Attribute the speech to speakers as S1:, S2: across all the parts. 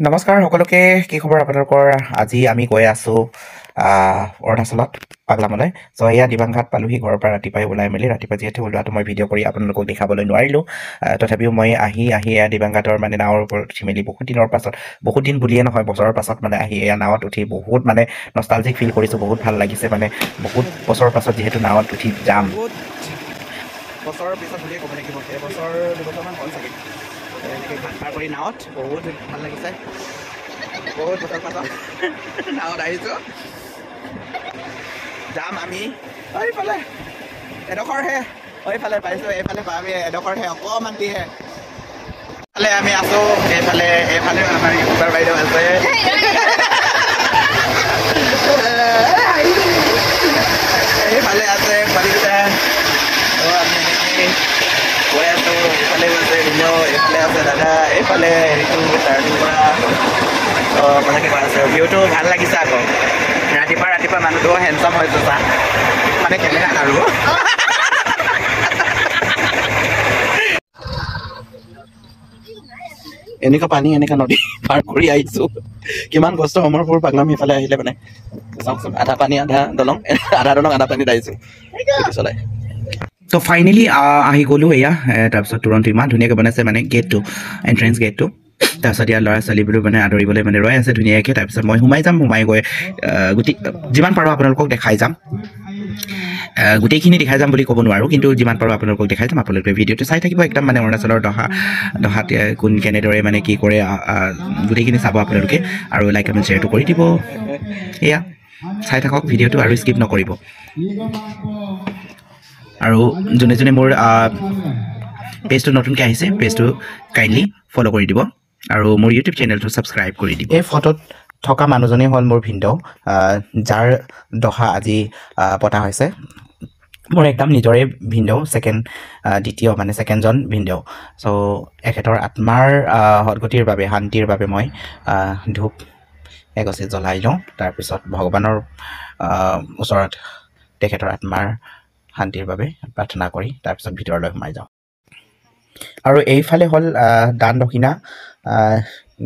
S1: নমস্কাৰ সকলোকে কি খবৰ আপোনালোকৰ আজি আমি গৈ আছো অৰুণাচলত পাগলামলৈ চ' এয়া দিবাংঘাট পালোহি ঘৰৰ পৰা ৰাতিপুৱাই ওলাই মেলি ৰাতিপুৱা যিহেতু ওলোৱাটো মই ভিডিঅ' কৰি আপোনালোকক দেখাবলৈ নোৱাৰিলোঁ তথাপিও মই আহি এয়া দিবাংঘাটৰ মানে নাৱৰ ওপৰত উঠি মেলি বহুত দিনৰ পাছত বহুত দিন বুলিয়ে নহয় বছৰৰ পাছত মানে আহি এয়া নাৱত উঠি বহুত মানে নষ্টালজিক ফিল কৰিছোঁ বহুত ভাল লাগিছে মানে বহুত বছৰৰ পাছত যিহেতু নাৱত উঠি যাম বছৰৰ পিছত বুলিয়ে ক'ব লাগিব এবছৰ দুবছৰমান হ'ল চাগে এনেকৈ ঘাট পাৰ কৰি নাৱত বহুত ভাল লাগিছে বহুত বছৰ পাছত নাৱত আহিছোঁ যাম আমি এইফালে এডোখৰহে এইফালে পাইছোঁ এইফালে আমি এডোখৰহে অকণমান দিয়ে এইফালে আমি আছোঁ এইফালে আমাৰ ইউটিউবাৰ বাইদেউ আছে এইফালে আছে পোৱালিকেইটা আমি এনেকৈ গৈ আছোঁ এইফালে আছে ভিডিঅ' এইফালে আছে দাদা এইফালে হেৰিটো টাৰ্ণিং পৰা আপোনালোকে কৈ আছে ভিউটো ভাল লাগিছে আকৌ ৰাতিপুৱা মানুহটো হেণ্ডচাম হৈছে চা মানে কেমেৰা আৰু এনেকুৱা পানী এনেকুৱা নদী পাৰ কৰি আহিছোঁ কিমান কষ্ট সমৰপুৰ পাগলামি ইফালে আহিলে মানে চাওকচোন আধা পানী আধা দলং আধা পানীত আহিছোঁ চলাই তো ফাইনেলি আহি গ'লোঁ এয়া তাৰপিছত তুৰন্ত ইমান ধুনীয়াকৈ বনাইছে মানে গেটটো এণ্ট্ৰেঞ্চ গেটটো তাৰপিছত ইয়াৰ ল'ৰা ছোৱালীবোৰো মানে আদৰিবলৈ মানে ৰৈ আছে ধুনীয়াকৈ তাৰপিছত মই সোমাই গৈ যিমান পাৰোঁ আপোনালোকক দেখাই যাম গোটেইখিনি দেখাই যাম বুলি ক'ব নোৱাৰোঁ কিন্তু যিমান পাৰোঁ আপোনালোকক দেখাই যাম আপোনালোকে ভিডিঅ'টো চাই থাকিব একদম মানে অৰুণাচলৰ দহাত কোন কেনেদৰে মানে কি কৰে গোটেইখিনি চাব আপোনালোকে আৰু লাইক কমেণ্ট শ্বেয়াৰটো কৰি দিব এয়া চাই থাকক ভিডিঅ'টো আৰু স্কিপ নকৰিব আৰু যোনে মোৰ পেজটো নতুনকৈ আহিছে পেজটো কাইণ্ডলি ফ'ল' কৰি দিব আৰু মোৰ ইউটিউব চেনেলটো ছাবস্ক্ৰাইব কৰি দিব এই ফটোত থকা মানুহজনেই হ'ল মোৰ ভিনদেউ যাৰ দহা আজি পতা হৈছে মোৰ একদম নিজৰে ভিনদেউ ছেকেণ্ডজন ভিনদেউ চ' এখেতৰ আত্মাৰ সদগতিৰ বাবে শান্তিৰ বাবে মই ধূপ এগছি জ্বলাই লওঁ তাৰপিছত ভগৱানৰ ওচৰত তেখেতৰ আত্মাৰ শান্তিৰ বাবে প্ৰাৰ্থনা কৰি তাৰপিছত ভিতৰলৈ সোমাই যাওঁ আৰু এইফালে হ'ল দান দক্ষিণা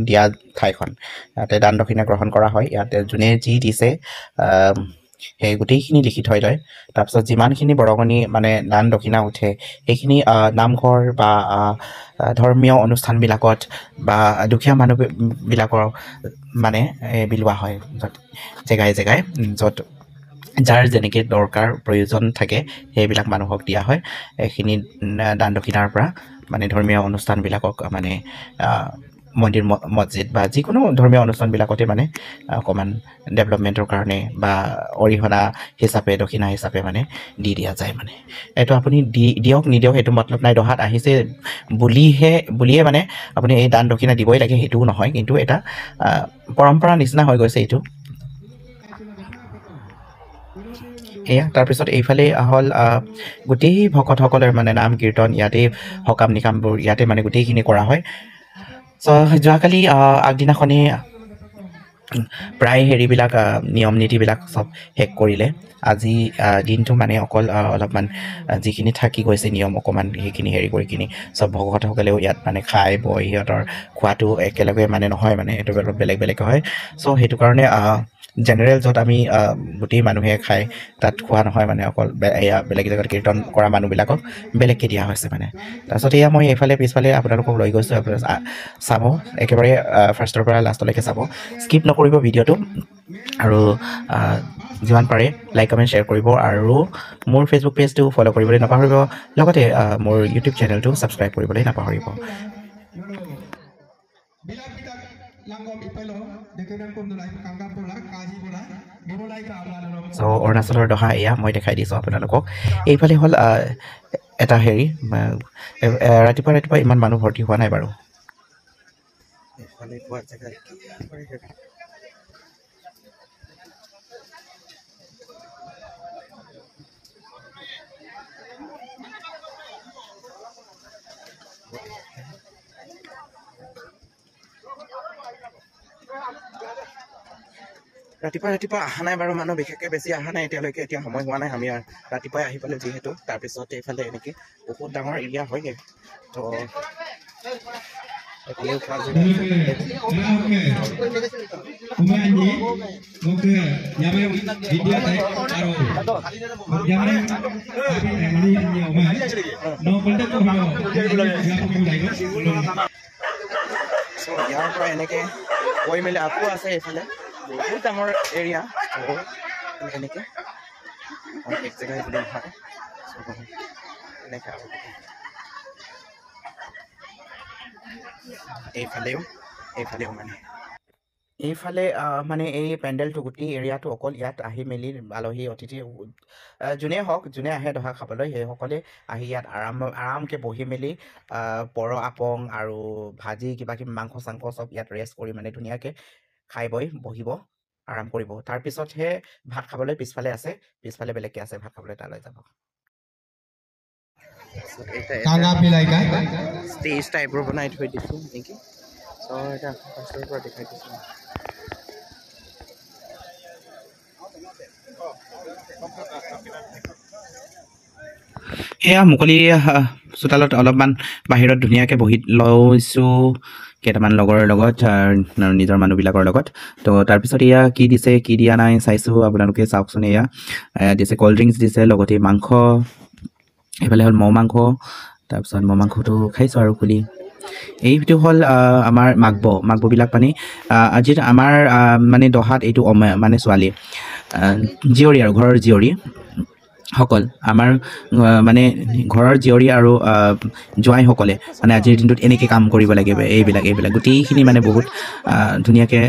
S1: দিয়া ঠাইখন ইয়াতে দান দক্ষিণা গ্ৰহণ কৰা হয় ইয়াতে যোনে যি দিছে সেই গোটেইখিনি লিখি থৈ লয় তাৰপিছত যিমানখিনি বৰঙণি মানে দান দক্ষিণা উঠে সেইখিনি নামঘৰ বা ধৰ্মীয় অনুষ্ঠানবিলাকত বা দুখীয়া মানুহবিলাকৰ মানে বিলোৱা হয় জেগাই য'ত যাৰ যেনেকৈ দৰকাৰ প্ৰয়োজন থাকে সেইবিলাক মানুহক দিয়া হয় এইখিনি দান দক্ষিণাৰ পৰা মানে ধৰ্মীয় অনুষ্ঠানবিলাকক মানে মন্দিৰ মছজিদ বা যিকোনো ধৰ্মীয় অনুষ্ঠানবিলাকতে মানে অকণমান ডেভেলপমেণ্টৰ কাৰণে বা অৰিহণা হিচাপে দক্ষিণা হিচাপে মানে দি দিয়া যায় মানে এইটো আপুনি দিয়ক নিদিয়ক সেইটো মতলব নাই দহাত আহিছে বুলিয়ে মানে আপুনি এই দান দক্ষিণা দিবই লাগে সেইটোও নহয় কিন্তু এটা পৰম্পৰা নিচিনা হৈ গৈছে এইটো এয়া তাৰপিছত এইফালে হ'ল গোটেই ভকতসকলৰ মানে নাম কীৰ্তন ইয়াতেই সকাম নিকামবোৰ ইয়াতে মানে গোটেইখিনি কৰা হয় চ' যোৱাকালি আগদিনাখনেই প্ৰায় হেৰিবিলাক নিয়ম নীতিবিলাক চব শেষ কৰিলে আজি দিনটো মানে অকল অলপমান যিখিনি থাকি গৈছে নিয়ম অকণমান সেইখিনি হেৰি কৰি কিনি চব ভকতসকলেও ইয়াত মানে খাই বৈ সিহঁতৰ খোৱাটো একেলগে মানে নহয় মানে এইটো অলপ বেলেগ হয় চ' সেইটো কাৰণে জেনেৰেল য'ত আমি গোটেই মানুহে খাই তাত খোৱা নহয় মানে অকল এয়া বেলেগ জেগাত কীৰ্তন কৰা মানুহবিলাকক বেলেগকৈ দিয়া হৈছে মানে তাৰপিছত এয়া মই এইফালে পিছফালে আপোনালোকক লৈ গৈছোঁ চাব একেবাৰে ফাৰ্ষ্টৰ পৰা লাষ্টলৈকে চাব স্কিপ নকৰিব ভিডিঅ'টো আৰু যিমান পাৰে লাইক কমেণ্ট শ্বেয়াৰ কৰিব আৰু মোৰ ফেচবুক পেজটো ফ'ল' কৰিবলৈ নাপাহৰিব লগতে মোৰ ইউটিউব চেনেলটো ছাবস্ক্ৰাইব কৰিবলৈ নাপাহৰিব চ' অৰুণাচলৰ দহা এয়া মই দেখাই দিছোঁ আপোনালোকক এইফালে হ'ল এটা হেৰি ৰাতিপুৱা ইমান মানুহ ভৰ্তি হোৱা নাই বাৰু ৰাতিপুৱা অহা নাই বাৰু মানুহ বিশেষকৈ বেছি অহা নাই এতিয়ালৈকে এতিয়া সময় হোৱা নাই আমি ৰাতিপুৱাই আহি পালোঁ যিহেতু তাৰপিছত এইফালে এনেকৈ বহুত ডাঙৰ এৰিয়া হয়গৈ তো এইফালেও খোৱা জেগা ইয়াৰ পৰা এনেকে গৈ মেলি আকৌ আছে এইফালে বহুত ডাঙৰ এৰিয়া এনেকে এক জেগা এইফালে নহয় এনেকে আৰু এইফালেও এইফালে মানে এই পেণ্ডেলটো গোটেই এৰিয়াটো অকল ইয়াত আহি মেলি আলহী অতিথি যোনে হওক যোনে আহে দহা খাবলৈ সেইসকলে আহি ইয়াত আৰামকৈ বহি মেলি পৰ আপং আৰু ভাজি কিবা কিবি মাংস চাংস চব ইয়াত ৰেষ্ট কৰি মানে ধুনীয়াকৈ খাই বৈ বহিব আৰাম কৰিব তাৰপিছতহে ভাত খাবলৈ পিছফালে আছে পিছফালে বেলেগকৈ আছে ভাত খাবলৈ তালৈ যাব ষ্টেজ টাইপৰ বনাই থৈ দিছোঁ নেকি এটা পাছৰ পৰা দেখাই দিছোঁ এয়া মুকলি চোতালত অলপমান বাহিৰত ধুনীয়াকৈ বহি লৈছোঁ কেইটামান লগৰ লগত নিজৰ মানুহবিলাকৰ লগত তো তাৰপিছত এয়া কি দিছে কি দিয়া নাই চাইছোঁ আপোনালোকে চাওকচোন এয়া দিছে ক'ল্ড ড্ৰিংকছ দিছে লগতে মাংস এইফালে হ'ল মৌ মাংস তাৰপিছত মৌ মাংসটো খাইছোঁ আৰু খুলি এইটো হ'ল আমাৰ মাঘববিলাক মানে আজি আমাৰ মানে দহাত এইটো মানে ছোৱালী জীয়ৰী আৰু ঘৰৰ জীয়ৰী সকল আমাৰ মানে ঘৰৰ জীয়ৰী আৰু জোৱাইসকলে মানে আজিৰ দিনটোত এনেকৈ কাম কৰিব লাগিব এইবিলাক গোটেইখিনি মানে বহুত ধুনীয়াকৈ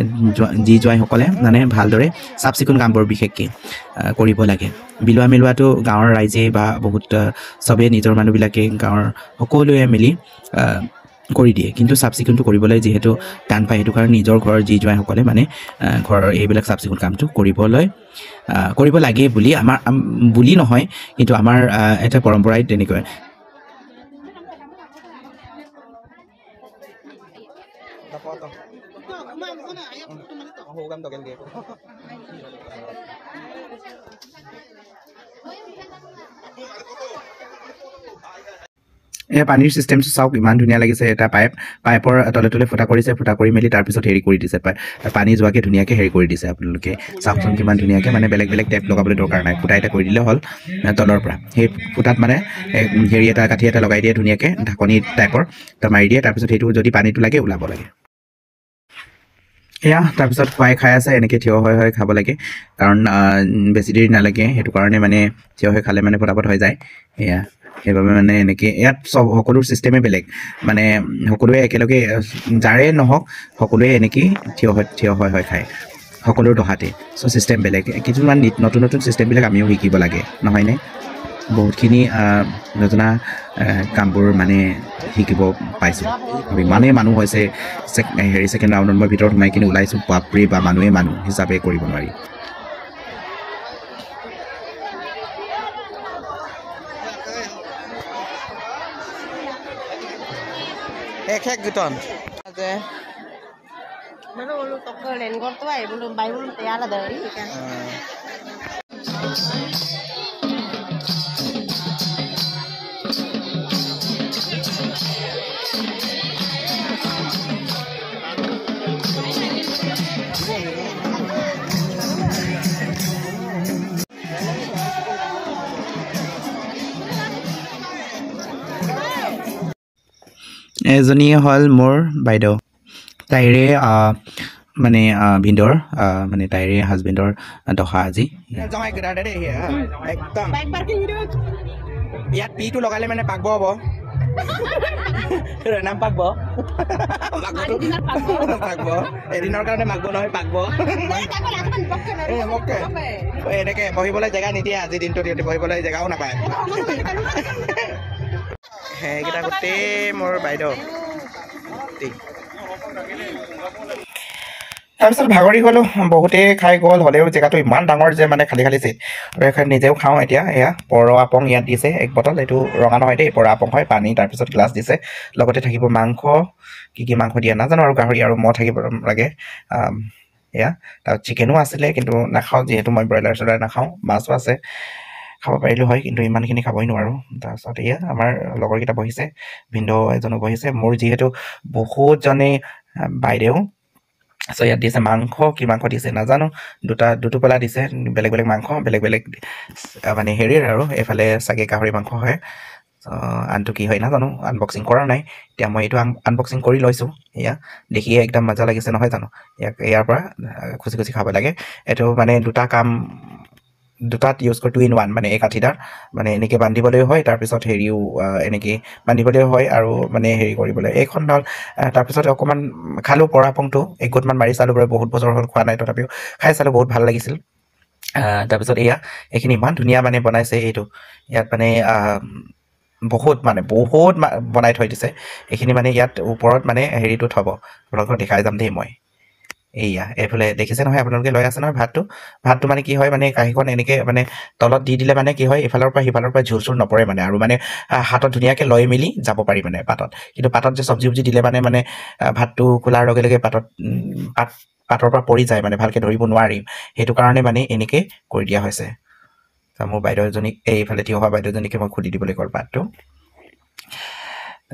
S1: জোৱাইসকলে মানে ভালদৰে চাফ চিকুণ কামবোৰ বিশেষকৈ কৰিব লাগে বিলোৱা মেলোৱাটো গাঁৱৰ ৰাইজে বা বহুত চবেই নিজৰ মানুহবিলাকে গাঁৱৰ সকলোৱে মিলি কৰি দিয়ে কিন্তু চাফ চিকুণটো কৰিবলৈ যিহেতু টান পায় সেইটো কাৰণে নিজৰ ঘৰৰ জোৱাইসকলে মানে ঘৰৰ এইবিলাক চাফ চিকুণ কামটো কৰিব লাগে বুলি আমাৰ বুলি নহয় কিন্তু আমাৰ এটা পৰম্পৰাই তেনেকৈ এই পানীৰ চিষ্টেমটো চাওক ইমান ধুনীয়া লাগিছে এটা পাইপৰ তলে ফুটা কৰিছে ফুটা কৰি মেলি তাৰপিছত হেৰি কৰি দিছে পানী যোৱাকৈ ধুনীয়াকৈ হেৰি কৰি দিছে আপোনালোকে চাওকচোন কিমান ধুনীয়াকৈ মানে বেলেগ টেপ লগাবলৈ দৰকাৰ নাই ফুটা এটা কৰি দিলে হ'ল তলৰ পৰা সেই ফুটাত মানে হেৰি এটা কাঠি এটা লগাই দিয়ে ধুনীয়াকৈ ঢাকনি টাইপৰ মাৰি দিয়ে তাৰপিছত সেইটো যদি পানীটো লাগে ওলাব লাগে এয়া তাৰপিছত খুৱাই খাই আছে এনেকৈ থিয় হৈ খাব লাগে কাৰণ বেছি দেৰি নালাগে সেইটো কাৰণে মানে থিয় হৈ খালে মানে ফটাফট হৈ যায় এয়া সেইবাবে মানে এনেকৈ ইয়াত সকলো ছিষ্টেমেই বেলেগ মানে সকলোৱে একেলগে যাৰে নহওক সকলোৱে এনেকৈ থিয় হৈ খায় সকলোৰ দহাতে চ' ছিষ্টেম বেলেগ কিছুমান নতুন ছিষ্টেমবিলাক আমিও শিকিব লাগে নহয়নে বহুতখিনি নজনা কামবোৰ মানে শিকিব পাইছোঁ ইমানেই মানুহ হৈছে ছেকেণ্ড ৰাউণ্ডত মই ভিতৰত সোমাই কিনে ওলাইছোঁ বাপৰে বা মানুহ হিচাপে কৰিব নোৱাৰি এক গুটন যে
S2: mana ulu toko lenggor tuh ay belum bay belum tiada dari kan
S1: এজনী হ'ল মোৰ বাইদেউ তাইৰে মানে ভিন্দৰ মানে তাইৰে হাজবেণ্ডৰ দহা আজি একদম ইয়াত পিটো লগালে মানে পাকব হ'ব নাম পাকব এদিনৰ কাৰণে মাগব নহয় পাকব এনেকে বহিবলৈ জেগা নিদিয়ে আজি দিনটোত বহিবলৈ জেগাও নাপায় সেইকেইটা গোটেই মোৰ বাইদেউ তাৰপিছত ভাগৰি গ'লোঁ বহুতেই খাই গ'ল হ'লেও জেগাটো ইমান ডাঙৰ যে মানে খালী চিট আৰু নিজেও খাওঁ এতিয়া এয়া পৰ আপং ইয়াত দিছে এক বটল এইটো ৰঙা নহয় দেই পৰ আপং হয় পানী তাৰপিছত গ্লাছ দিছে লগতে থাকিব মাংস কি মাংস দিয়া নাজানো আৰু গাহৰি আৰু মহ থাকিব লাগে এয়া তাৰ চিকেনো আছিলে কিন্তু নাখাওঁ যিহেতু মই ব্ৰইলাৰ চইলাৰ নাখাওঁ মাছো আছে খাব পাৰিলোঁ হয় কিন্তু ইমানখিনি খাবই নোৱাৰোঁ তাৰপিছত এয়া আমাৰ লগৰকেইটা বহিছে ভিনদেউ এজনো বহিছে মোৰ যিহেতু বহুতজনেই বাইদেউ চ' ইয়াত দিছে মাংস কি মাংস দিছে নাজানো দুটোপলা দিছে বেলেগ বেলেগ মাংস বেলেগ বেলেগ মানে হেৰিৰ আৰু এইফালে চাগে গাহৰি মাংস হয় আনটো কি হয় নাজানো আনবক্সিং কৰা নাই এতিয়া মই এইটো আনবক্সিং কৰি লৈছোঁ এয়া দেখিয়ে একদম মজা লাগিছে নহয় জানো ইয়াৰ পৰা খুচি খুচি খাব লাগে এইটো মানে দুটাত ইউজ কৰি 2 in 1 মানে এই কাঠিডাল মানে এনেকৈ বান্ধিবলৈ হয় তাৰপিছত হেৰিও এনেকৈ বান্ধিবলৈ হয় আৰু মানে হেৰি কৰিবলৈ এইখন হ'ল তাৰপিছত অকণমান খালোঁ পৰাপংটো একগোটমান মাৰি চালোঁ বাৰু বহুত বছৰ হ'ল খোৱা নাই তথাপিও খাই চালোঁ বহুত ভাল লাগিছিল তাৰপিছত এইখিনি ইমান ধুনীয়া মানে বনাইছে এইটো ইয়াত মানে বহুত বনাই থৈ দিছে এইখিনি মানে ইয়াত ওপৰত মানে হেৰিটো থ'ব আপোনালোকক দেখাই যাম দেই মই এইফালে দেখিছে নহয় আপোনালোকে লৈ আছে নহয় ভাতটো মানে কি হয় মানে কাঁহীখন এনেকৈ মানে তলত দি দিলে মানে কি হয় ইফালৰ পৰা সিফালৰ পৰা ঝুল চুল নপৰে মানে আৰু মানে হাতত ধুনীয়াকৈ লৈ মেলি যাব পাৰি মানে কিন্তু পাতত যে চব্জি দিলে মানে ভাতটো খোলাৰ লগে লগে পাতৰ পৰা পৰি যায় মানে ভালকৈ ধৰিব নোৱাৰিম সেইটো কাৰণে মানে এনেকৈ কৰি দিয়া হৈছে মোৰ বাইদেউ এজনীক এইফালে থিয় হোৱা বাইদেউজনীকে মই খুলি দিবলৈ ক'ল পাতটো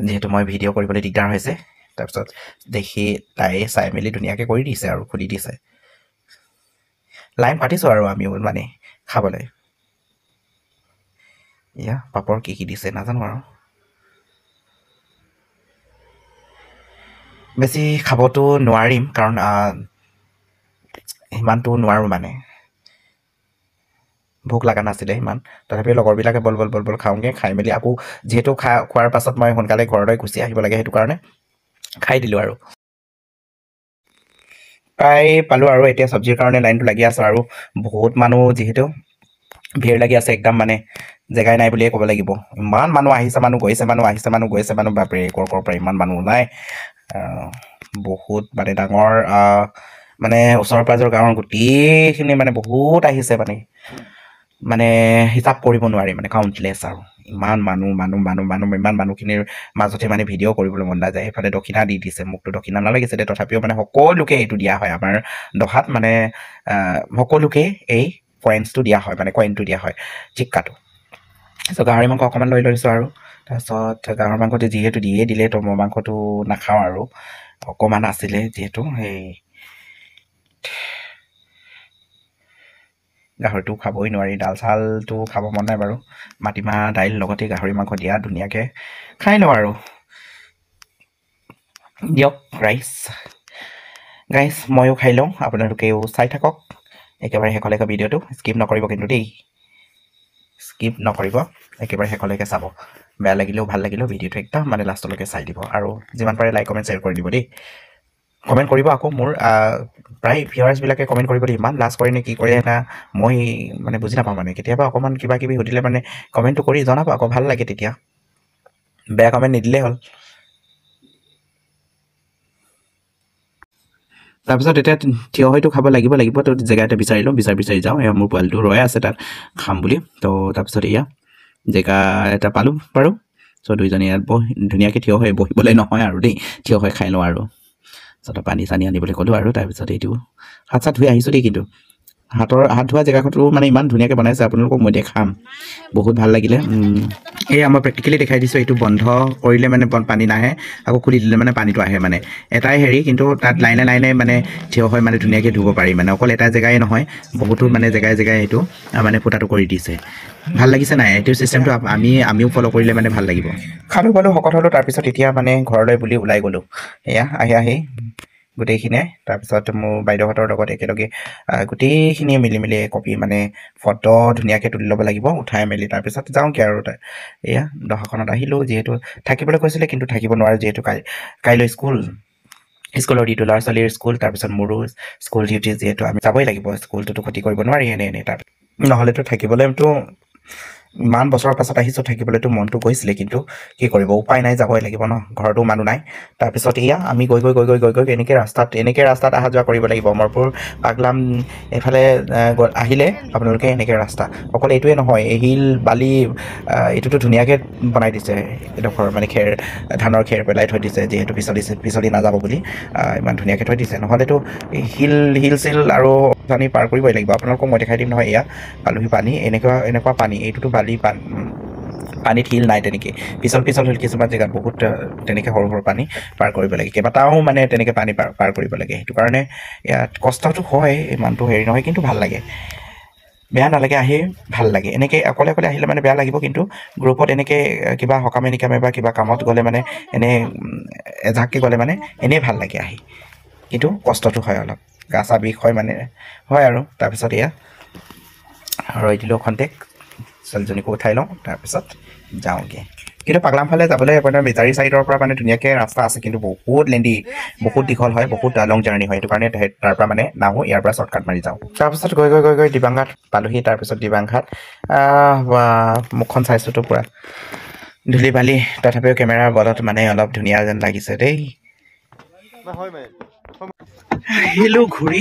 S1: যিহেতু মই ভিডিঅ' কৰিবলৈ দিগদাৰ হৈছে তাৰপিছত দেখি তাই চাই মেলি ধুনীয়াকৈ কৰি দিছে আৰু খুলি দিছে লাইন পাতিছোঁ আৰু আমিও মানে খাবলৈ পাপৰ কি দিছে নাজানো আৰু বেছি খাবতো নোৱাৰিম কাৰণ সিমানটো নোৱাৰোঁ মানে ভোক লগা নাছিলে ইমান তথাপিও লগৰবিলাকে বল খাওঁগৈ খাই মেলি আকৌ যিহেতু খোৱাৰ পাছত মই সোনকালে ঘৰলৈ গুচি আহিব লাগে সেইটো কাৰণে খাই দিলোঁ আৰু প্ৰায় পালোঁ আৰু এতিয়া চব্জিৰ কাৰণে লাইনটো লাগি আছে আৰু বহুত মানুহ যিহেতু ভিৰ লাগি আছে একদম মানে জেগাই নাই বুলিয়ে ক'ব লাগিব ইমান মানুহ আহিছে মানুহ গৈছে মানুহ বাপৰে ক'ৰ পৰা ইমান মানুহ নাই বহুত মানে ডাঙৰ মানে ওচৰ পাঁজৰ গাঁৱৰ গোটেইখিনি মানে বহুত আহিছে মানে হিচাপ কৰিব নোৱাৰি মানে কাউণ্টলেছ আৰু ইমান মানুহ ইমান মানুহখিনিৰ মাজতে মানে ভিডিঅ' কৰিবলৈ মন নাযায় সেইফালে দক্ষিণা দি দিছে মোকতো দক্ষিণা নালাগিছে দে তথাপিও মানে সকলোকে এইটো দিয়া হয় আমাৰ দহাত মানে সকলোকে এই কইনছটো দিয়া হয় মানে কইনটো দিয়া হয় চিক্কাটো চ' গাহৰি মাংস অকণমান লৈ লৈছোঁ আৰু তাৰপিছত গাহৰি মাংসটো যিহেতু দিয়ে দিলে তো মই মাংসটো নাখাওঁ আৰু অকণমান আছিলে যিহেতু সেই গাহৰিটো খাবই নোৱাৰি দাল চালটো খাব মন নাই বাৰু মাটিমাহ দাইল লগতে গাহৰি মাংস দিয়া ধুনীয়াকৈ খাই লওঁ আৰু দিয়ক গাইছ ময়ো খাই লওঁ আপোনালোকেও চাই থাকক একেবাৰে শেষলৈকে ভিডিঅ'টো স্কিপ নকৰিব কিন্তু দেই স্কিপ নকৰিব একেবাৰে শেষলৈকে চাব বেয়া লাগিলেও ভাল লাগিলেও ভিডিঅ'টো একদম মানে লাষ্টলৈকে চাই দিব আৰু যিমান পাৰে লাইক কমেণ্ট শ্বেয়াৰ কৰি দিব দেই কমেণ্ট কৰিব আকৌ মোৰ প্ৰায় ভিউৱাৰ্ছবিলাকে কমেণ্ট কৰিব দেই ইমান লাজ কৰে নে কি কৰে না মই মানে বুজি নাপাওঁ মানে কেতিয়াবা অকণমান কিবা কিবি সুধিলে মানে কমেণ্টটো কৰি জনাব আকৌ ভাল লাগে তেতিয়া বেয়া কমেণ্ট নিদিলেই হ'ল তাৰপিছত এতিয়া থিয় হয়তো খাব লাগিব তো জেগা এটা বিচাৰি লওঁ বিচাৰি যাওঁ মোৰ পোৱালিটো ৰৈ আছে তাত খাম বুলি তো তাৰপিছত জেগা এটা পালোঁ বাৰু চ' দুইজনে ইয়াত ধুনীয়াকৈ থিয় হৈ বহিবলৈ নহয় আৰু দেই থিয় হৈ খাই লওঁ আৰু তাৰপিছত পানী চানী আনিবলৈ ক'লোঁ আৰু তাৰপিছত এইটো হাত চাত ধুই আহিছোঁ দেই কিন্তু হাত ধোৱা জেগাটো মানে ইমান ধুনীয়াকৈ বনাইছে আপোনালোকক মই দেখাম বহুত ভাল লাগিলে মই প্ৰেক্টিকেলি দেখাই দিছোঁ এইটো বন্ধ কৰিলে মানে পানী নাহে আকৌ খুলি দিলে মানে পানীটো আহে মানে এটাই হেৰি কিন্তু তাত লাইনে মানে থিয় হৈ মানে ধুনীয়াকৈ ধুব পাৰি মানে অকল এটা জেগাই নহয় বহুতো মানে জেগাই এইটো মানে ফুটাটো কৰি দিছে ভাল লাগিছে নাই এইটো চিষ্টেমটো আমিও ফ'ল' কৰিলে মানে ভাল লাগিব খালোঁ শকত হ'লোঁ তাৰপিছত এতিয়া মানে ঘৰলৈ বুলি ওলাই গ'লোঁ আহি গোটেইখিনিয়ে তাৰপিছত মোৰ বাইদেউহঁতৰ লগত একেলগে গোটেইখিনিয়ে মিলি কপি মানে ফটো ধুনীয়াকৈ তুলি ল'ব লাগিব উঠাই মেলি তাৰপিছত যাওঁগৈ আৰু দহাখনত আহিলোঁ যিহেতু থাকিবলৈ কৈছিলে কিন্তু থাকিব নোৱাৰোঁ যিহেতু কাইলৈ স্কুলৰ ডিউটি ল'ৰা ছোৱালীৰ স্কুল তাৰপিছত মোৰো স্কুল ডিউটি যিহেতু আমি যাবই লাগিব স্কুলটোতো ক্ষতি কৰিব নোৱাৰি এনে তাৰ নহ'লেতো থাকিবলৈতো ইমান বছৰৰ পাছত আহিছোঁ থাকিবলৈতো মনটো গৈছিলে কিন্তু কি কৰিব উপায় নাই যাবই লাগিব ন ঘৰতো মানুহ নাই তাৰপিছত এয়া আমি গৈ এনেকৈ ৰাস্তাত অহা যোৱা কৰিব লাগিব অমৰপুৰ পাগলাম এইফালে আহিলে আপোনালোকে এনেকৈ ৰাস্তা অকল এইটোৱে নহয় এই শিল বালি এইটোতো ধুনীয়াকৈ বনাই দিছে এডোখৰ মানে ধানৰ খেৰ পেলাই থৈ দিছে যিহেতু পিছলি নাযাব বুলি ইমান ধুনীয়াকৈ থৈ দিছে নহ'লেতো শিল চিল আৰু পানী পাৰ কৰিবই লাগিব আপোনালোকক মই দেখাই দিম নহয় এয়া পালোহি পানী এনেকুৱা পানী এইটোতো বালি পানীত শিল নাই তেনেকৈ পিছল হ'ল কিছুমান জেগাত বহুত তেনেকৈ সৰু পানী পাৰ কৰিব লাগে কেইবাটাও মানে তেনেকৈ পানী পাৰ কৰিব লাগে সেইটো কাৰণে ইয়াত কষ্টটো হয় ইমানটো হেৰি নহয় কিন্তু ভাল লাগে বেয়া নালাগে আহি ভাল লাগে এনেকৈ অকলে আহিলে মানে বেয়া লাগিব কিন্তু গ্ৰুপত এনেকৈ কিবা সকামে নিকামে বা কিবা কামত গ'লে মানে এনেই এজাককৈ গ'লে মানে এনেই ভাল লাগে আহি কিন্তু কষ্টটো হয় অলপ গা চা বিষ হয় মানে হয় আৰু তাৰপিছত এয়া ৰৈ দিলোঁ খন্তেক ছোৱালীজনীকো উঠাই লওঁ তাৰপিছত যাওঁগৈ কিন্তু পাগলাম ফালে যাবলৈ আপোনাৰ বেজাৰী ছাইডৰ পৰা মানে ধুনীয়াকৈ ৰাস্তা আছে কিন্তু বহুত লেণ্ডি বহুত দীঘল হয় বহুত লং জাৰ্ণি হয় সেইটো কাৰণে তাৰ পৰা মানে নাহোঁ ইয়াৰ পৰা শ্বৰ্টকাট মাৰি যাওঁ তাৰপিছত গৈ দিবাংঘাট পালোহি তাৰপিছত দিবাংঘাট মুখখন চাইছোঁতো পূৰা ধূলি বালি তথাপিও কেমেৰাৰ বলত মানে অলপ ধুনীয়া যেন লাগিছে দেই আহিলোঁ ঘূৰি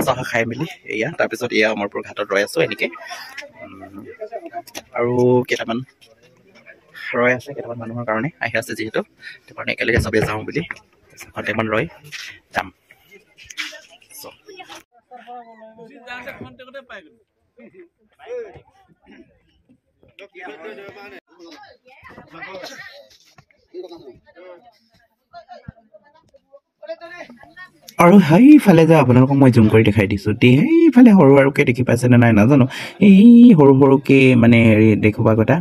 S1: চাহা খাই মেলি এয়া তাৰপিছত এয়া অমৰপুৰ ঘাটত ৰৈ আছোঁ এনেকৈ আৰু কেইটামান ৰৈ আছে কেইটামান মানুহৰ কাৰণে আহি আছে যিহেতু সেইটো কাৰণে একেলগে চবেই যাওঁ বুলি ঘণ্টামান ৰৈ যাম আৰু সেইফালে যে আপোনালোকক মই জুম কৰি দেখাই দিছোঁ সেইফালে সৰুকৈ দেখি পাইছেনে নাই নাজানো এই সৰুকৈ মানে হেৰি দেখুৱা আগতে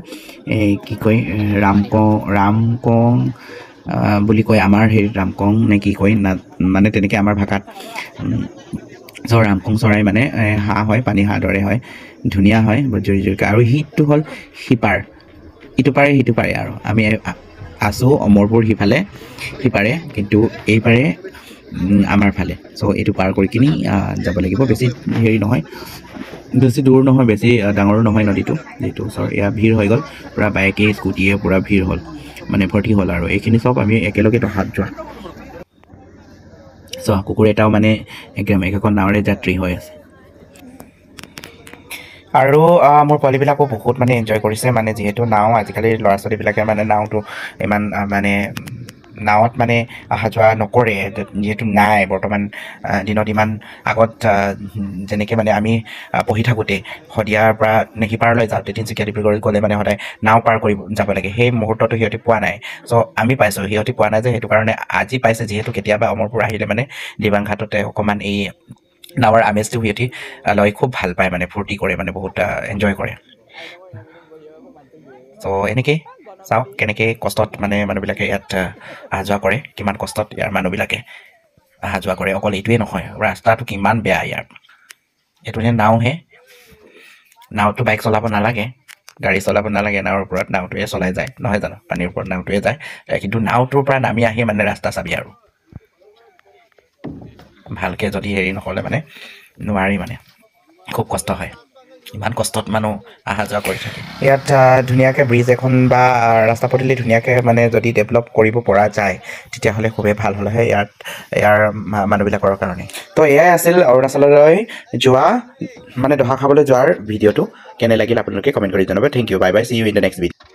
S1: এই কি কয় ৰামকং বুলি কয় আমাৰ হেৰি ৰামকং নে কি কয় না মানে তেনেকৈ আমাৰ ভাষাত ৰামকং চৰাই মানে হাঁহ হয় পানী হাঁহ দৰে হয় ধুনীয়া হয় জুৰিকৈ আৰু সিটো হ'ল সিপাৰ ইটো পাৰে আৰু আমি আছোঁ অমৰপুৰ সিপাৰে কিন্তু এইপাৰে আমাৰ ফালে চ' এইটো পাৰ কৰি কিনি যাব লাগিব বেছি হেৰি নহয় বেছি দূৰ নহয় বেছি ডাঙৰো নহয় নদীটো যিহেতু এয়া ভিৰ হৈ গ'ল পূৰা বাইকে স্কুটিয়ে পূৰা ভিৰ হ'ল মানে ভৰ্তি হ'ল আৰু এইখিনি চব আমি একেলগে হাত যোৱা চ' কুকুৰ এটাও মানে একদম একেখন নাৱৰে যাত্ৰী হৈ আছে আৰু মোৰ পোৱালিবিলাকো বহুত মানে এনজয় কৰিছে মানে যিহেতু নাও আজিকালি ল'ৰা ছোৱালীবিলাকে মানে নাওটো ইমান মানে নাৱত মানে অহা যোৱা নকৰে যিহেতু নাই বৰ্তমান দিনত ইমান আগত যেনেকৈ মানে আমি পঢ়ি থাকোঁতে শদিয়াৰ পৰা সিপাৰলৈ যাওঁতে তিনিচুকীয়া ডিব্ৰুগড় গ'লে মানে সদায় নাও পাৰ কৰি যাব লাগে সেই মুহূৰ্তটো সিহঁতি পোৱা নাই চ' আমি পাইছোঁ সিহঁতি পোৱা নাই যে সেইটো কাৰণে আজি পাইছে যিহেতু কেতিয়াবা অমৰপুৰ আহিলে মানে দিবাংঘাটতে অকণমান এই নাৱৰ আমেজটো সিহঁতি লৈ খুব ভাল পায় মানে ফূৰ্তি কৰে মানে বহুত এনজয় কৰে চ' এনেকৈ চাওক কেনেকৈ কষ্টত মানে মানুহবিলাকে ইয়াত অহা যোৱা কৰে কিমান কষ্টত ইয়াৰ মানুহবিলাকে অহা যোৱা কৰে অকল এইটোৱে নহয় ৰাস্তাটো কিমান বেয়া ইয়াৰ এইটোহে নাওটো বাইক চলাব নালাগে গাড়ী চলাব নালাগে নাৱৰ ওপৰত নাওটোৱে চলাই যায় নহয় জানো পানীৰ ওপৰত নাওটোৱে যায় কিন্তু নাওটোৰ পৰা নামি আহি মানে ৰাস্তা চাবি আৰু ভালকৈ যদি হেৰি নহ'লে মানে নোৱাৰি মানে খুব কষ্ট হয় ইমান কষ্টত মানুহ অহা যোৱা কৰি থাকে ইয়াত ধুনীয়াকৈ ব্ৰিজ এখন বা ৰাস্তা পদূলি ধুনীয়াকৈ মানে যদি ডেভেলপ কৰিব পৰা যায় তেতিয়াহ'লে খুবেই ভাল হ'ল হয় ইয়াৰ মানুহবিলাকৰ কাৰণে তো এয়াই আছিল অৰুণাচললৈ যোৱা মানে দহা খাবলৈ যোৱাৰ ভিডিঅ'টো কেনে লাগিল আপোনালোকে কমেণ্ট কৰি জনাব thank you bye bye see you in the next video'